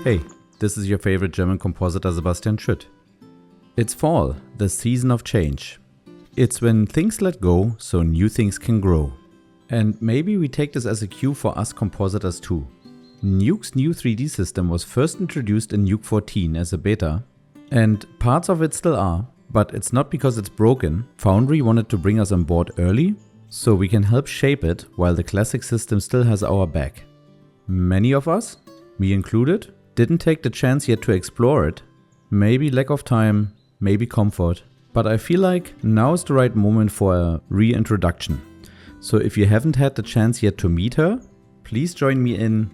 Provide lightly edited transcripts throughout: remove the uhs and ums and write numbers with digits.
Hey, this is your favorite German compositor Sebastian Schütt. It's fall, the season of change. It's when things let go so new things can grow. And maybe we take this as a cue for us compositors too. Nuke's new 3D system was first introduced in Nuke 14 as a beta, and parts of it still are, but it's not because it's broken. Foundry wanted to bring us on board early, so we can help shape it while the classic system still has our back. Many of us, me included, didn't take the chance yet to explore it. Maybe lack of time, maybe comfort, but I feel like now is the right moment for a reintroduction. So if you haven't had the chance yet to meet her, please join me in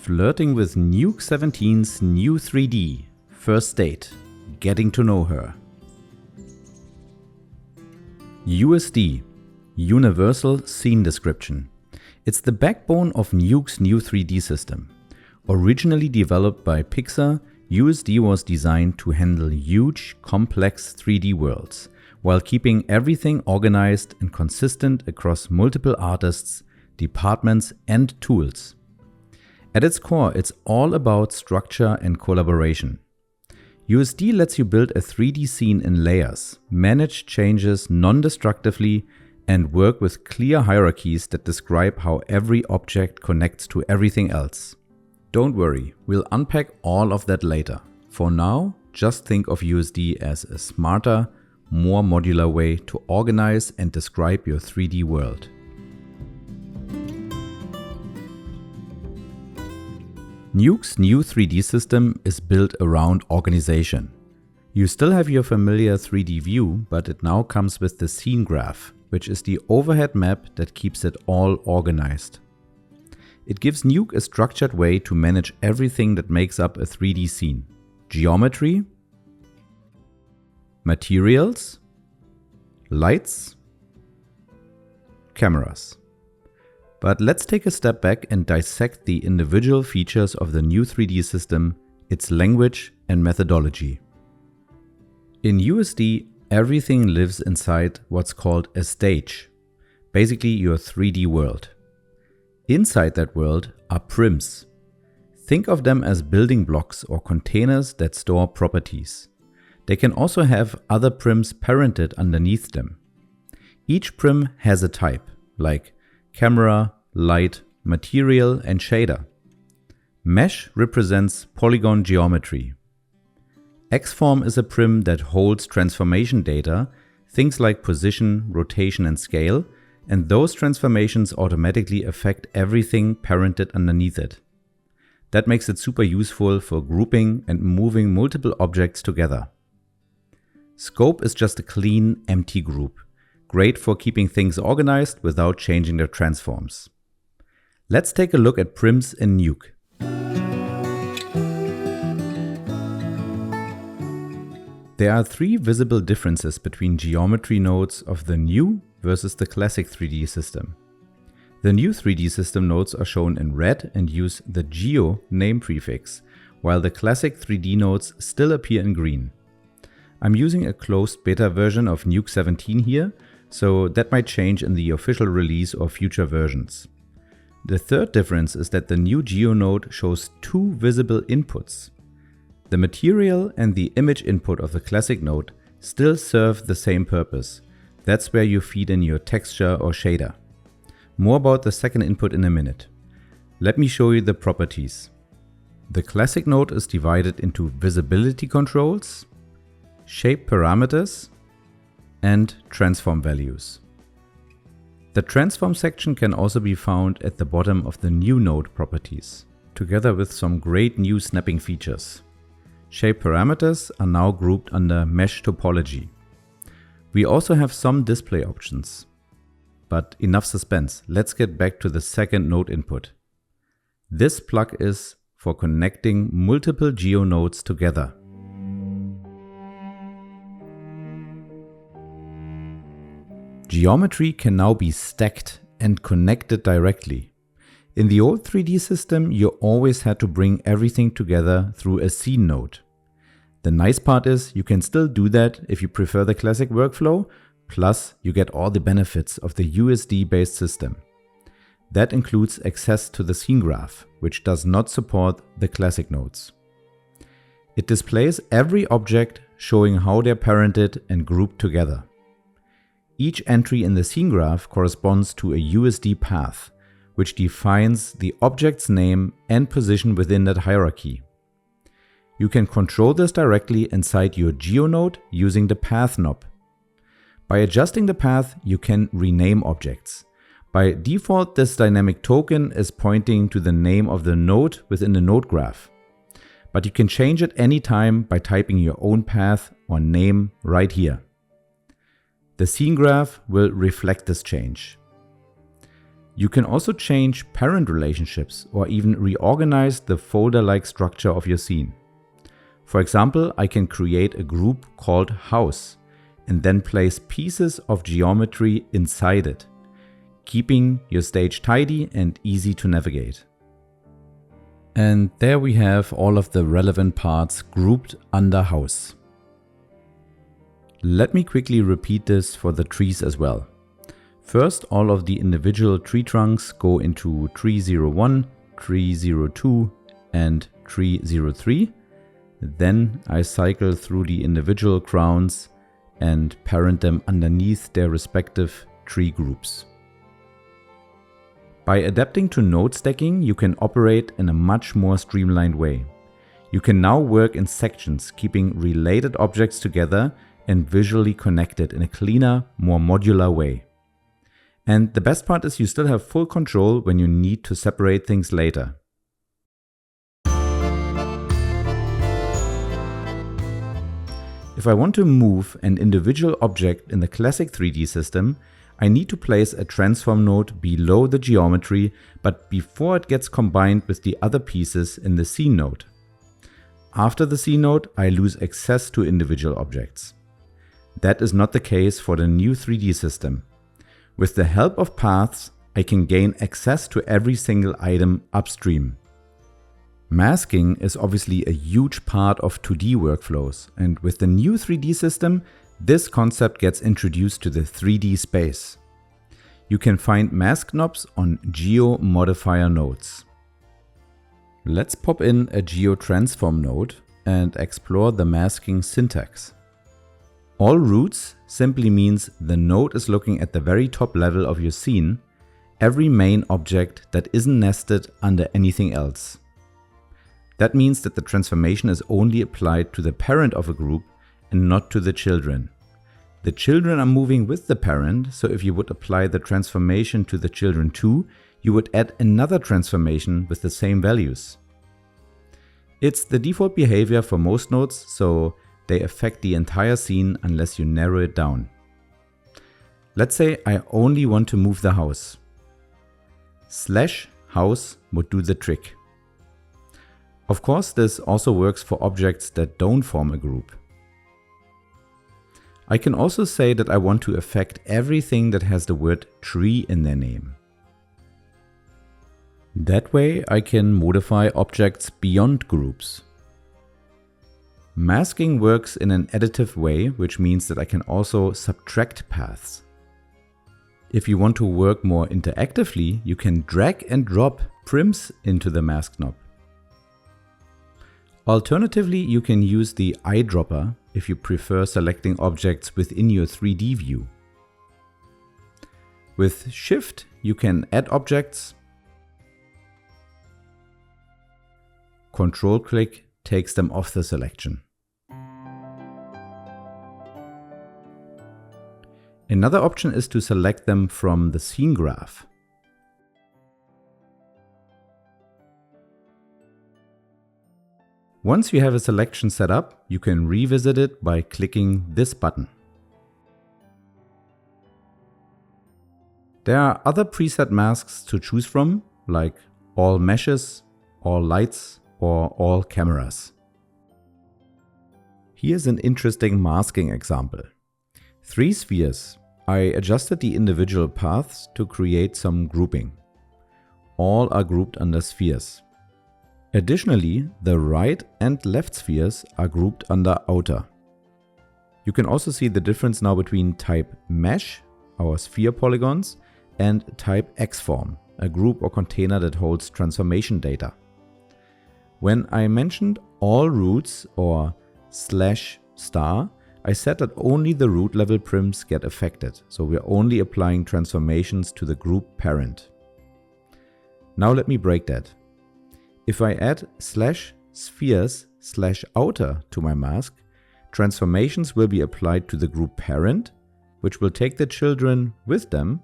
Flirting with Nuke 17's new 3D, first date, getting to know her. USD, Universal Scene Description. It's the backbone of Nuke's new 3D system. Originally developed by Pixar, USD was designed to handle huge, complex 3D worlds, while keeping everything organized and consistent across multiple artists, departments, and tools. At its core, it's all about structure and collaboration. USD lets you build a 3D scene in layers, manage changes non-destructively, and work with clear hierarchies that describe how every object connects to everything else. Don't worry, we'll unpack all of that later. For now, just think of USD as a smarter, more modular way to organize and describe your 3D world. Nuke's new 3D system is built around organization. You still have your familiar 3D view, but it now comes with the scene graph, which is the overhead map that keeps it all organized. It gives Nuke a structured way to manage everything that makes up a 3D scene. Geometry, materials, lights, cameras. But let's take a step back and dissect the individual features of the new 3D system, its language and methodology. In USD, everything lives inside what's called a stage, basically your 3D world. Inside that world are prims. Think of them as building blocks or containers that store properties. They can also have other prims parented underneath them. Each prim has a type, like camera, light, material, and shader. Mesh represents polygon geometry. Xform is a prim that holds transformation data, things like position, rotation, and scale, and those transformations automatically affect everything parented underneath it. That makes it super useful for grouping and moving multiple objects together. Scope is just a clean, empty group, great for keeping things organized without changing their transforms. Let's take a look at prims in Nuke. There are three visible differences between geometry nodes of the new versus the classic 3D system. The new 3D system nodes are shown in red and use the Geo name prefix, while the classic 3D nodes still appear in green. I'm using a closed beta version of Nuke 17 here, so that might change in the official release or future versions. The third difference is that the new Geo node shows two visible inputs. The material and the image input of the classic node still serve the same purpose. That's where you feed in your texture or shader. More about the second input in a minute. Let me show you the properties. The classic node is divided into visibility controls, shape parameters, and transform values. The transform section can also be found at the bottom of the new node properties, together with some great new snapping features. Shape parameters are now grouped under mesh topology. We also have some display options. But enough suspense, let's get back to the second node input. This plug is for connecting multiple Geo nodes together. Geometry can now be stacked and connected directly. In the old 3D system, you always had to bring everything together through a scene node. The nice part is you can still do that if you prefer the classic workflow, plus you get all the benefits of the USD-based system. That includes access to the scene graph, which does not support the classic nodes. It displays every object, showing how they're parented and grouped together. Each entry in the scene graph corresponds to a USD path, which defines the object's name and position within that hierarchy. You can control this directly inside your Geo node using the Path knob. By adjusting the path, you can rename objects. By default, this dynamic token is pointing to the name of the node within the node graph. But you can change it anytime by typing your own path or name right here. The scene graph will reflect this change. You can also change parent relationships or even reorganize the folder-like structure of your scene. For example, I can create a group called House and then place pieces of geometry inside it, keeping your stage tidy and easy to navigate. And there we have all of the relevant parts grouped under House. Let me quickly repeat this for the trees as well. First, all of the individual tree trunks go into tree 01, tree 02 and tree 03. Then I cycle through the individual crowns and parent them underneath their respective tree groups. By adapting to node stacking, you can operate in a much more streamlined way. You can now work in sections, keeping related objects together and visually connected in a cleaner, more modular way. And the best part is you still have full control when you need to separate things later. If I want to move an individual object in the classic 3D system, I need to place a transform node below the geometry, but before it gets combined with the other pieces in the scene node. After the scene node, I lose access to individual objects. That is not the case for the new 3D system. With the help of paths, I can gain access to every single item upstream. Masking is obviously a huge part of 2D workflows, and with the new 3D system, this concept gets introduced to the 3D space. You can find mask knobs on Geo modifier nodes. Let's pop in a Geo transform node and explore the masking syntax. All roots simply means the node is looking at the very top level of your scene, every main object that isn't nested under anything else. That means that the transformation is only applied to the parent of a group and not to the children. The children are moving with the parent, so if you would apply the transformation to the children too, you would add another transformation with the same values. It's the default behavior for most nodes, so they affect the entire scene unless you narrow it down. Let's say I only want to move the house. /house would do the trick. Of course, this also works for objects that don't form a group. I can also say that I want to affect everything that has the word tree in their name. That way I can modify objects beyond groups. Masking works in an additive way, which means that I can also subtract paths. If you want to work more interactively, you can drag and drop prims into the mask knob. Alternatively, you can use the eyedropper if you prefer selecting objects within your 3D view. With Shift, you can add objects. Control-click takes them off the selection. Another option is to select them from the scene graph. Once you have a selection set up, you can revisit it by clicking this button. There are other preset masks to choose from, like all meshes, all lights, or all cameras. Here's an interesting masking example. 3 spheres. I adjusted the individual paths to create some grouping. All are grouped under spheres. Additionally, the right and left spheres are grouped under outer. You can also see the difference now between type mesh, our sphere polygons, and type X-form, a group or container that holds transformation data. When I mentioned all roots or /*, I said that only the root level prims get affected, so we're only applying transformations to the group parent. Now let me break that. If I add /spheres/outer to my mask, transformations will be applied to the group parent, which will take the children with them,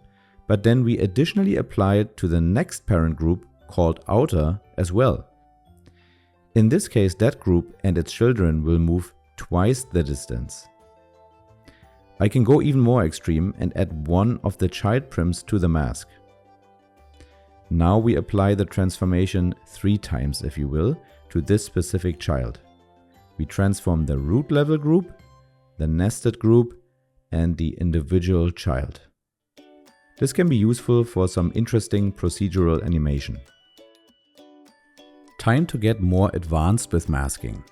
but then we additionally apply it to the next parent group called outer as well. In this case, that group and its children will move twice the distance. I can go even more extreme and add one of the child prims to the mask. Now we apply the transformation 3 times, if you will, to this specific child. We transform the root level group, the nested group, and the individual child. This can be useful for some interesting procedural animation. Time to get more advanced with masking.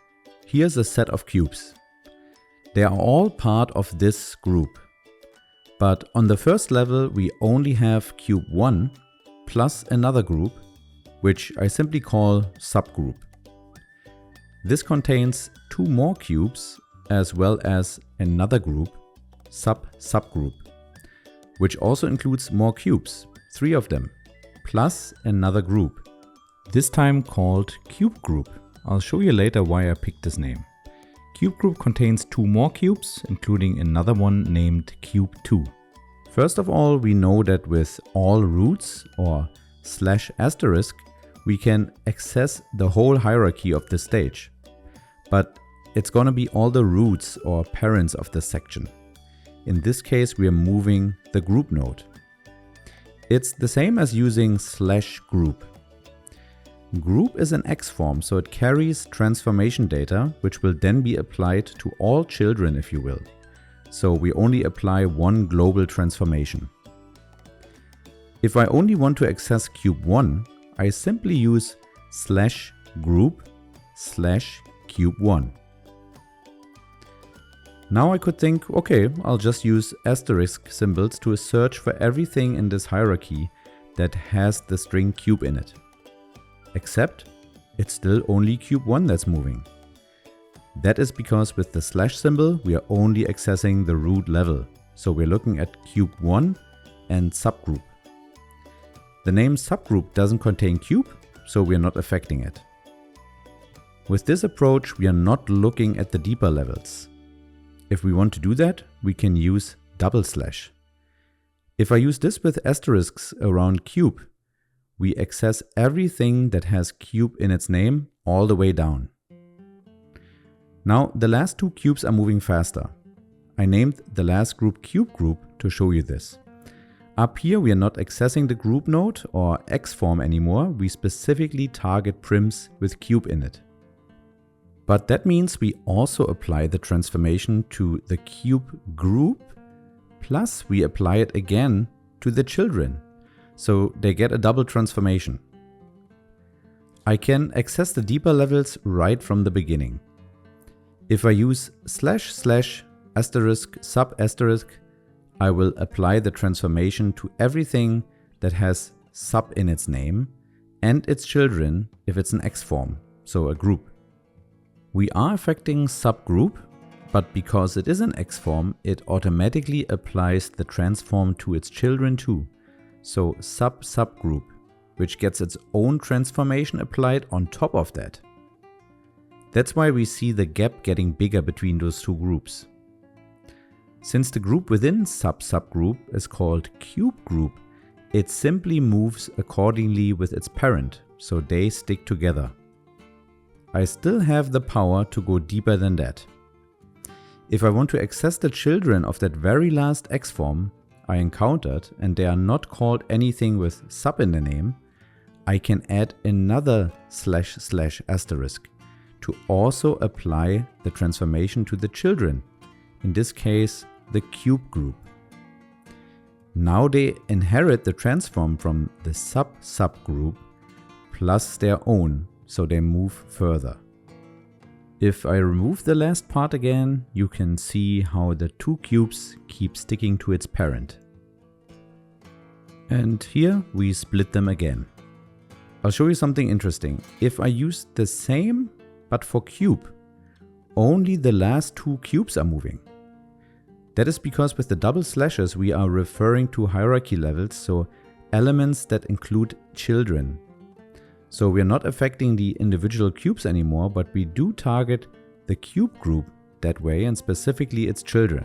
Here's a set of cubes. They are all part of this group. But on the first level, we only have cube 1 plus another group, which I simply call subgroup. This contains 2 more cubes as well as another group, subgroup, which also includes more cubes, 3 of them, plus another group, this time called cube group. I'll show you later why I picked this name. Cube group contains 2 more cubes, including another one named cube 2. First of all, we know that with all roots or /*, we can access the whole hierarchy of the stage. But it's gonna be all the roots or parents of the section. In this case, we are moving the group node. It's the same as using /group. Group is an X form, so it carries transformation data, which will then be applied to all children, if you will. So we only apply one global transformation. If I only want to access cube 1, I simply use /group/cube1. Now I could think, okay, I'll just use asterisk symbols to search for everything in this hierarchy that has the string cube in it. Except it's still only cube 1 that's moving. That is because with the / symbol, we are only accessing the root level. So we're looking at cube 1 and subgroup. The name subgroup doesn't contain cube, so we are not affecting it. With this approach, we are not looking at the deeper levels. If we want to do that, we can use /. If I use this with asterisks around cube, we access everything that has cube in its name all the way down. Now the last 2 cubes are moving faster. I named the last group cube group to show you this. Up here we are not accessing the group node or X form anymore, we specifically target prims with cube in it. But that means we also apply the transformation to the cube group, plus we apply it again to the children. So they get a double transformation. I can access the deeper levels right from the beginning. If I use //**, I will apply the transformation to everything that has sub in its name and its children if it's an X form, so a group. We are affecting subgroup, but because it is an X form, it automatically applies the transform to its children too. So subgroup, which gets its own transformation applied on top of that. That's why we see the gap getting bigger between those 2 groups. Since the group within subgroup is called cube group, it simply moves accordingly with its parent, so they stick together. I still have the power to go deeper than that. If I want to access the children of that very last X form I encountered and they are not called anything with sub in the name, I can add another // to also apply the transformation to the children, in this case the cube group. Now they inherit the transform from the subgroup plus their own, so they move further. If I remove the last part again, you can see how the 2 cubes keep sticking to its parent. And here we split them again. I'll show you something interesting. If I use the same, but for cube, only the last two cubes are moving. That is because with the double slashes, we are referring to hierarchy levels, so elements that include children. So we are not affecting the individual cubes anymore, but we do target the cube group that way, and specifically its children.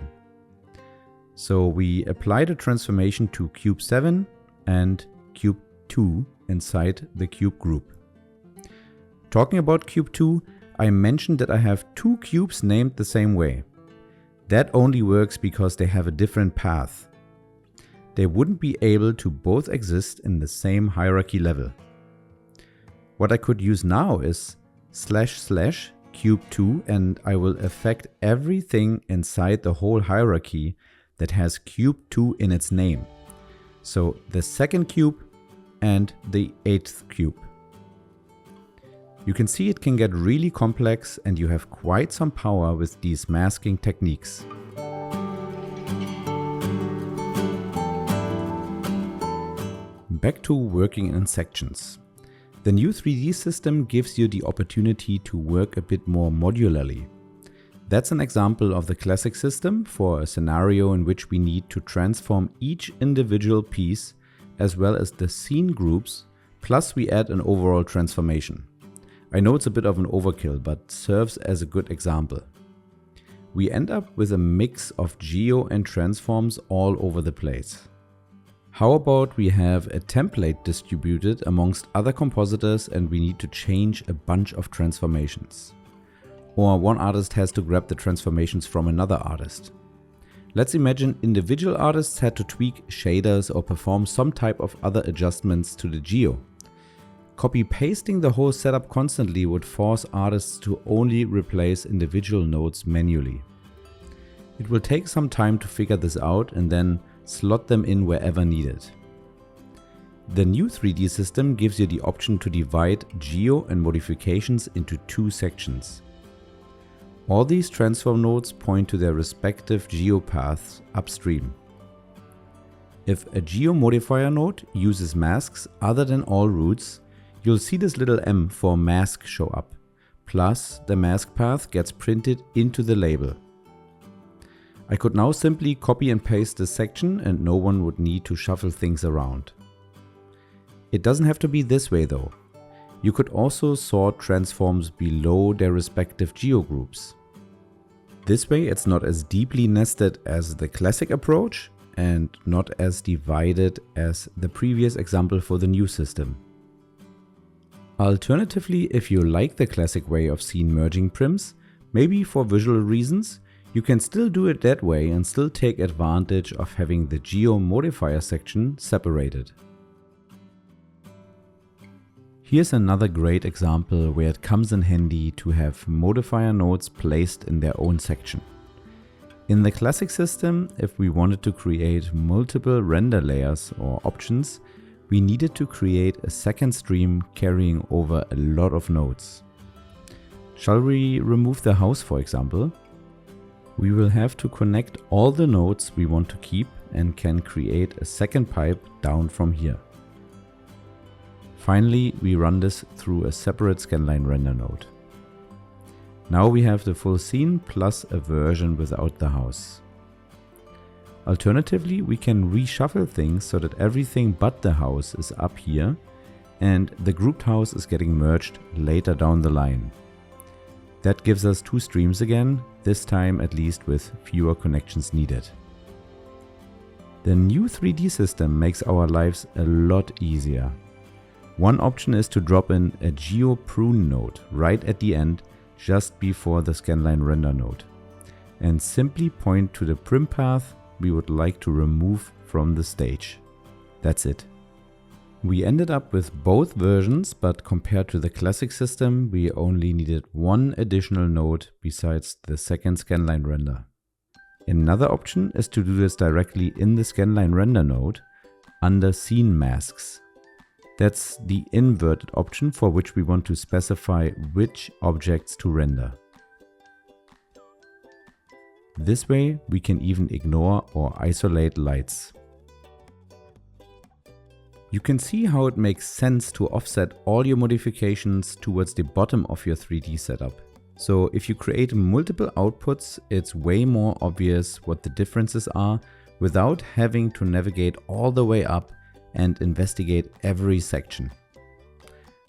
So we apply the transformation to cube 7 and cube 2 inside the cube group. Talking about cube 2, I mentioned that I have two cubes named the same way. That only works because they have a different path. They wouldn't be able to both exist in the same hierarchy level. What I could use now is / cube 2, and I will affect everything inside the whole hierarchy that has cube 2 in its name. So the second cube and the 8th cube. You can see it can get really complex, and you have quite some power with these masking techniques. Back to working in sections. The new 3D system gives you the opportunity to work a bit more modularly. That's an example of the classic system for a scenario in which we need to transform each individual piece as well as the scene groups, plus we add an overall transformation. I know it's a bit of an overkill, but serves as a good example. We end up with a mix of geo and transforms all over the place. How about we have a template distributed amongst other compositors and we need to change a bunch of transformations? Or one artist has to grab the transformations from another artist. Let's imagine individual artists had to tweak shaders or perform some type of other adjustments to the geo. Copy-pasting the whole setup constantly would force artists to only replace individual nodes manually. It will take some time to figure this out and then slot them in wherever needed. The new 3D system gives you the option to divide geo and modifications into two sections. All these transform nodes point to their respective geo paths upstream. If a geo modifier node uses masks other than all roots, you'll see this little M for mask show up, plus the mask path gets printed into the label. I could now simply copy and paste this section and no one would need to shuffle things around. It doesn't have to be this way though. You could also sort transforms below their respective geo groups. This way it's not as deeply nested as the classic approach and not as divided as the previous example for the new system. Alternatively, if you like the classic way of scene merging prims, maybe for visual reasons, you can still do it that way and still take advantage of having the geo modifier section separated. Here's another great example where it comes in handy to have modifier nodes placed in their own section. In the classic system, if we wanted to create multiple render layers or options, we needed to create a second stream carrying over a lot of nodes. Shall we remove the house, for example? We will have to connect all the nodes we want to keep and can create a second pipe down from here. Finally, we run this through a separate ScanlineRender node. Now we have the full scene plus a version without the house. Alternatively, we can reshuffle things so that everything but the house is up here and the grouped house is getting merged later down the line. That gives us two streams again, this time at least with fewer connections needed. The new 3D system makes our lives a lot easier. One option is to drop in a geo prune node right at the end, just before the ScanlineRender node, and simply point to the prim path we would like to remove from the stage. That's it. We ended up with both versions, but compared to the classic system, we only needed one additional node besides the second ScanlineRender. Another option is to do this directly in the ScanlineRender node under Scene Masks. That's the inverted option for which we want to specify which objects to render. This way we can even ignore or isolate lights. You can see how it makes sense to offset all your modifications towards the bottom of your 3D setup. So if you create multiple outputs, it's way more obvious what the differences are without having to navigate all the way up and investigate every section.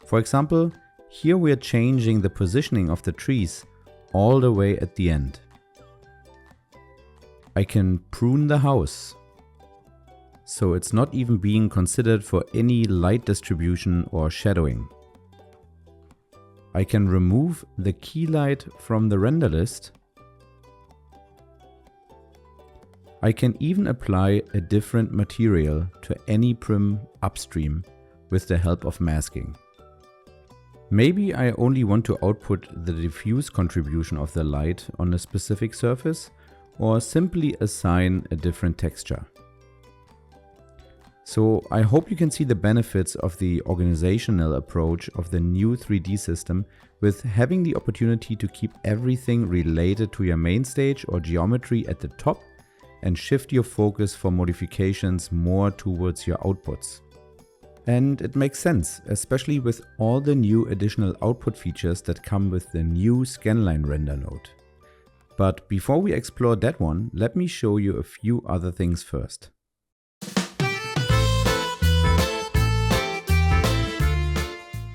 For example, here we are changing the positioning of the trees all the way at the end. I can prune the house, so it's not even being considered for any light distribution or shadowing. I can remove the key light from the render list. I can even apply a different material to any prim upstream with the help of masking. Maybe I only want to output the diffuse contribution of the light on a specific surface, or simply assign a different texture. So I hope you can see the benefits of the organizational approach of the new 3D system, with having the opportunity to keep everything related to your main stage or geometry at the top and shift your focus for modifications more towards your outputs. And it makes sense, especially with all the new additional output features that come with the new ScanlineRender node. But before we explore that one, let me show you a few other things first.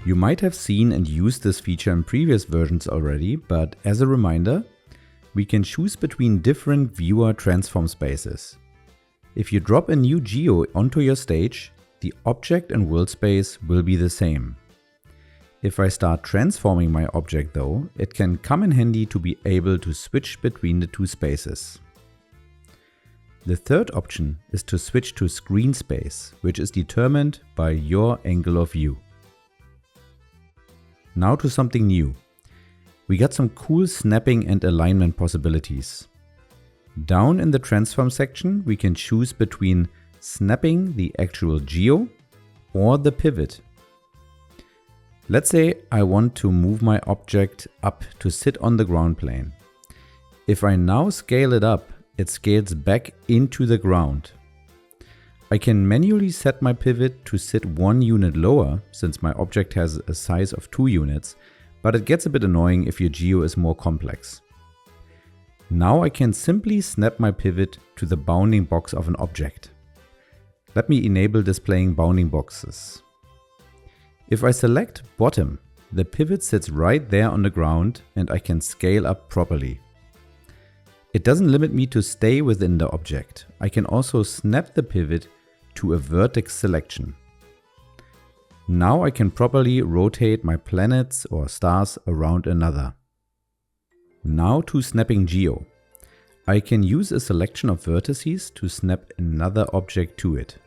You might have seen and used this feature in previous versions already, but as a reminder, we can choose between different viewer transform spaces. If you drop a new geo onto your stage, the object and world space will be the same. If I start transforming my object though, it can come in handy to be able to switch between the two spaces. The third option is to switch to screen space, which is determined by your angle of view. Now to something new. We got some cool snapping and alignment possibilities. Down in the transform section, we can choose between snapping the actual geo or the pivot. Let's say I want to move my object up to sit on the ground plane. If I now scale it up, it scales back into the ground. I can manually set my pivot to sit 1 unit lower, since my object has a size of 2 units, but it gets a bit annoying if your geo is more complex. Now I can simply snap my pivot to the bounding box of an object. Let me enable displaying bounding boxes. If I select bottom, the pivot sits right there on the ground and I can scale up properly. It doesn't limit me to stay within the object. I can also snap the pivot to a vertex selection. Now I can properly rotate my planets or stars around another. Now to snapping geo. I can use a selection of vertices to snap another object to it.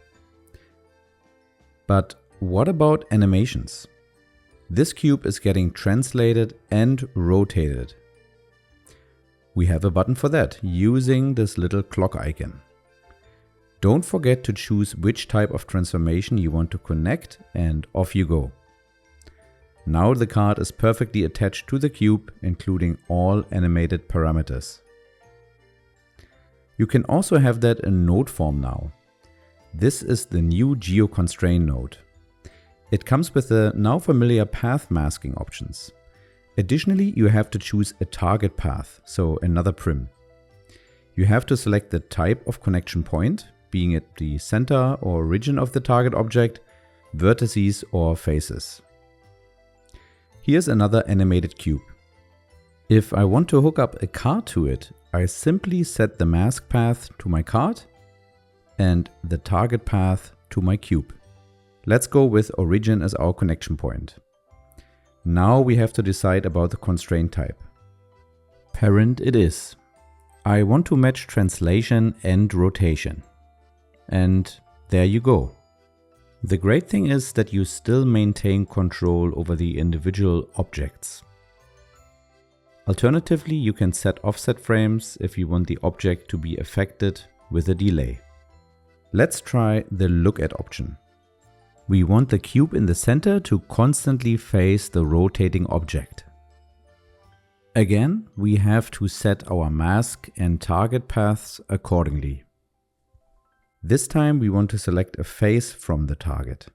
But what about animations? This cube is getting translated and rotated. We have a button for that using this little clock icon. Don't forget to choose which type of transformation you want to connect and off you go. Now the card is perfectly attached to the cube, including all animated parameters. You can also have that in node form now. This is the new Geo Constrain node. It comes with the now familiar path masking options. Additionally, you have to choose a target path, so another prim. You have to select the type of connection point, being it the center or origin of the target object, vertices or faces. Here's another animated cube. If I want to hook up a card to it, I simply set the mask path to my card and the target path to my cube. Let's go with origin as our connection point. Now we have to decide about the constraint type. Parent it is. I want to match translation and rotation. And there you go. The great thing is that you still maintain control over the individual objects. Alternatively, you can set offset frames if you want the object to be affected with a delay. Let's try the look at option. We want the cube in the center to constantly face the rotating object. Again, we have to set our mask and target paths accordingly. This time we want to select a face from the target.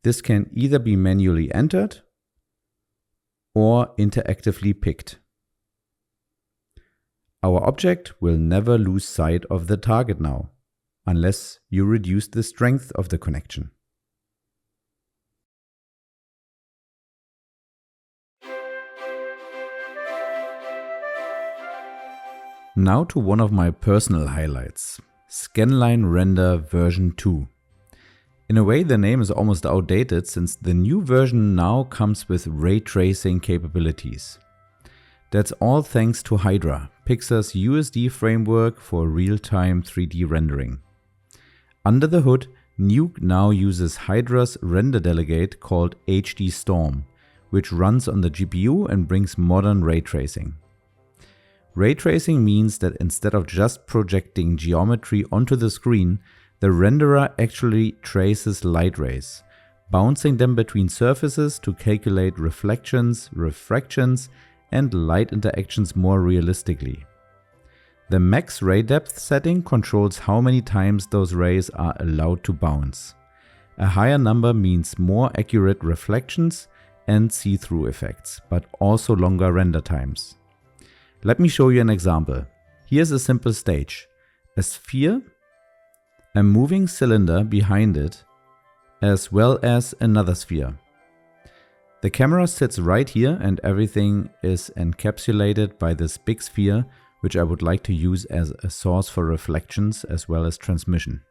This can either be manually entered or interactively picked. Our object will never lose sight of the target now, unless you reduce the strength of the connection. Now to one of my personal highlights, ScanlineRender version 2. In a way, the name is almost outdated since the new version now comes with ray tracing capabilities. That's all thanks to Hydra, Pixar's USD framework for real-time 3D rendering. Under the hood, Nuke now uses Hydra's render delegate called HD Storm, which runs on the GPU and brings modern ray tracing. Ray tracing means that instead of just projecting geometry onto the screen, the renderer actually traces light rays, bouncing them between surfaces to calculate reflections, refractions, and light interactions more realistically. The max ray depth setting controls how many times those rays are allowed to bounce. A higher number means more accurate reflections and see-through effects, but also longer render times. Let me show you an example. Here's a simple stage: a sphere, a moving cylinder behind it, as well as another sphere. The camera sits right here and everything is encapsulated by this big sphere, which I would like to use as a source for reflections as well as transmission.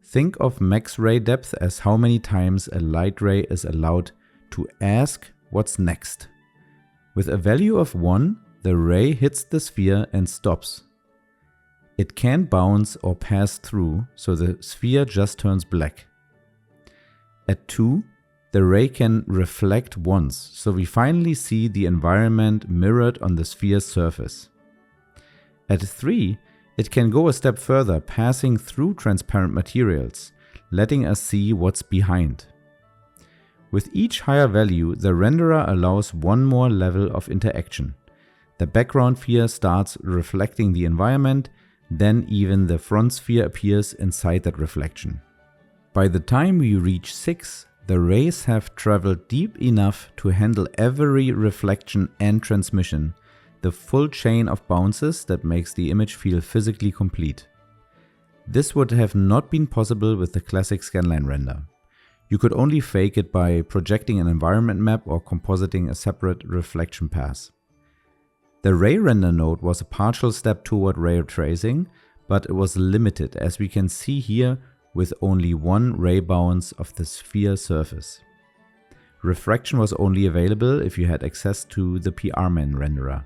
Think of max ray depth as how many times a light ray is allowed to ask what's next. With a value of 1, the ray hits the sphere and stops. It can't bounce or pass through, so the sphere just turns black. At 2, the ray can reflect once, so we finally see the environment mirrored on the sphere's surface. At 3, it can go a step further, passing through transparent materials, letting us see what's behind. With each higher value, the renderer allows one more level of interaction. The background sphere starts reflecting the environment, then even the front sphere appears inside that reflection. By the time we reach 6, the rays have traveled deep enough to handle every reflection and transmission, the full chain of bounces that makes the image feel physically complete. This would have not been possible with the classic ScanlineRender. You could only fake it by projecting an environment map or compositing a separate reflection pass. The ray render node was a partial step toward ray tracing, but it was limited, as we can see here, with only one ray bounce of the sphere surface. Refraction was only available if you had access to the PRMan renderer.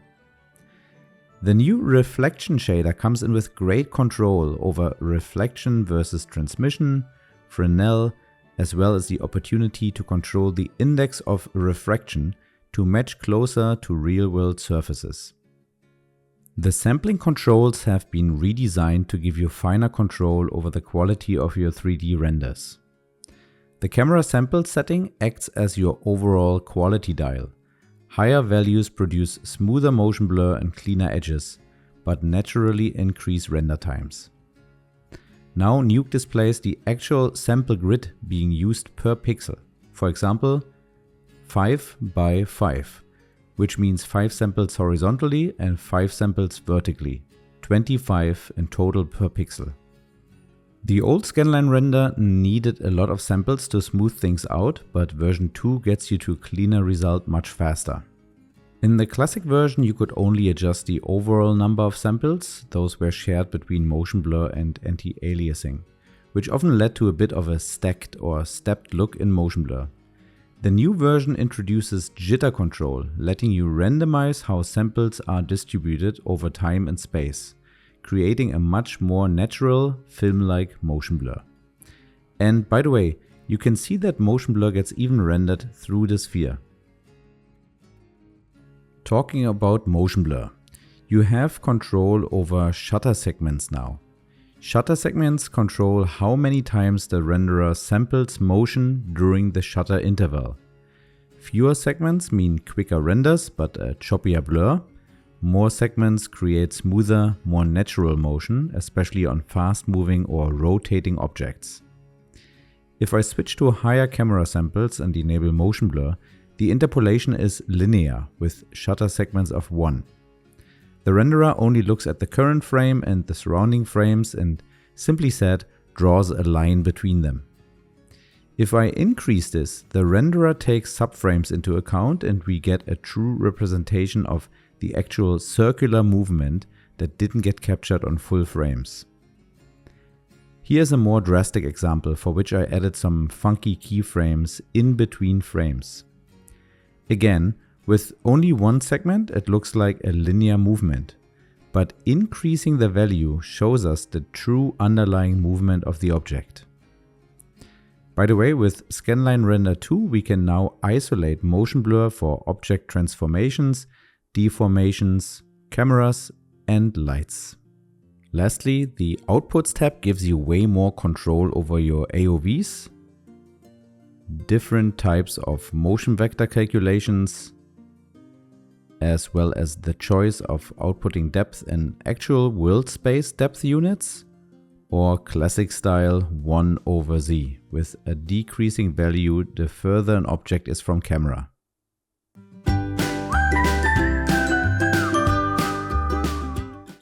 The new reflection shader comes in with great control over reflection versus transmission, Fresnel, as well as the opportunity to control the index of refraction to match closer to real-world surfaces. The sampling controls have been redesigned to give you finer control over the quality of your 3D renders. The camera sample setting acts as your overall quality dial. Higher values produce smoother motion blur and cleaner edges, but naturally increase render times. Now Nuke displays the actual sample grid being used per pixel. For example, 5 by 5. Which means 5 samples horizontally and 5 samples vertically, 25 in total per pixel. The old ScanlineRender needed a lot of samples to smooth things out, but version 2 gets you to a cleaner result much faster. In the classic version you could only adjust the overall number of samples, those were shared between motion blur and anti-aliasing, which often led to a bit of a stacked or stepped look in motion blur. The new version introduces jitter control, letting you randomize how samples are distributed over time and space, creating a much more natural, film-like motion blur. And by the way, you can see that motion blur gets even rendered through the sphere. Talking about motion blur, you have control over shutter segments now. Shutter segments control how many times the renderer samples motion during the shutter interval. Fewer segments mean quicker renders but a choppier blur. More segments create smoother, more natural motion, especially on fast-moving or rotating objects. If I switch to higher camera samples and enable motion blur, the interpolation is linear with shutter segments of 1. The renderer only looks at the current frame and the surrounding frames and, simply said, draws a line between them. If I increase this, the renderer takes subframes into account and we get a true representation of the actual circular movement that didn't get captured on full frames. Here's a more drastic example for which I added some funky keyframes in between frames. Again, with only one segment, it looks like a linear movement, but increasing the value shows us the true underlying movement of the object. By the way, with ScanlineRender 2, we can now isolate motion blur for object transformations, deformations, cameras, and lights. Lastly, the Outputs tab gives you way more control over your AOVs, different types of motion vector calculations, as well as the choice of outputting depth in actual world space depth units, or classic style 1/z, with a decreasing value the further an object is from camera.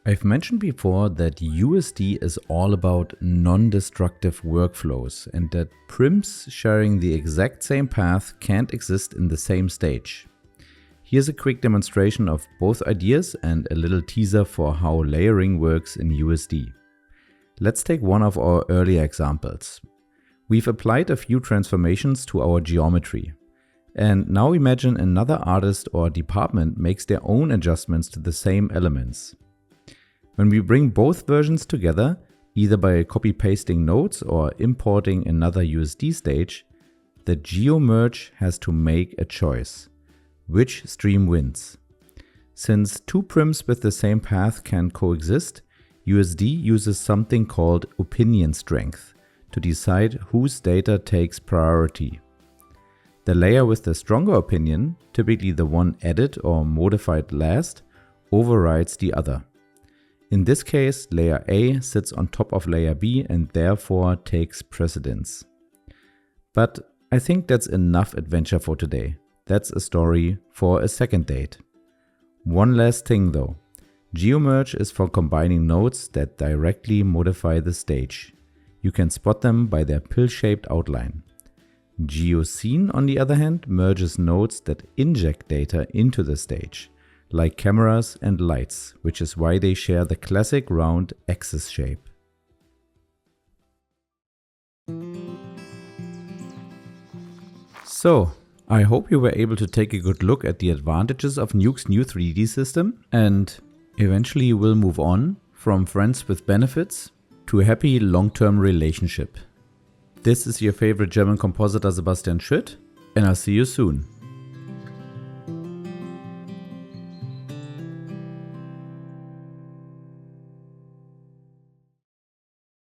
I've mentioned before that USD is all about non-destructive workflows and that prims sharing the exact same path can't exist in the same stage. Here's a quick demonstration of both ideas and a little teaser for how layering works in USD. Let's take one of our earlier examples. We've applied a few transformations to our geometry. And now imagine another artist or department makes their own adjustments to the same elements. When we bring both versions together, either by copy-pasting nodes or importing another USD stage, the geo merge has to make a choice. Which stream wins? Since two prims with the same path can coexist, USD uses something called opinion strength to decide whose data takes priority. The layer with the stronger opinion, typically the one added or modified last, overrides the other. In this case, layer A sits on top of layer B and therefore takes precedence. But I think that's enough adventure for today. That's a story for a second date. One last thing though. GeoMerge is for combining nodes that directly modify the stage. You can spot them by their pill-shaped outline. GeoScene, on the other hand, merges nodes that inject data into the stage, like cameras and lights, which is why they share the classic round axis shape. So, I hope you were able to take a good look at the advantages of Nuke's new 3D system, and eventually we'll move on from friends with benefits to a happy long-term relationship. This is your favorite German compositor Sebastian Schütt, and I'll see you soon.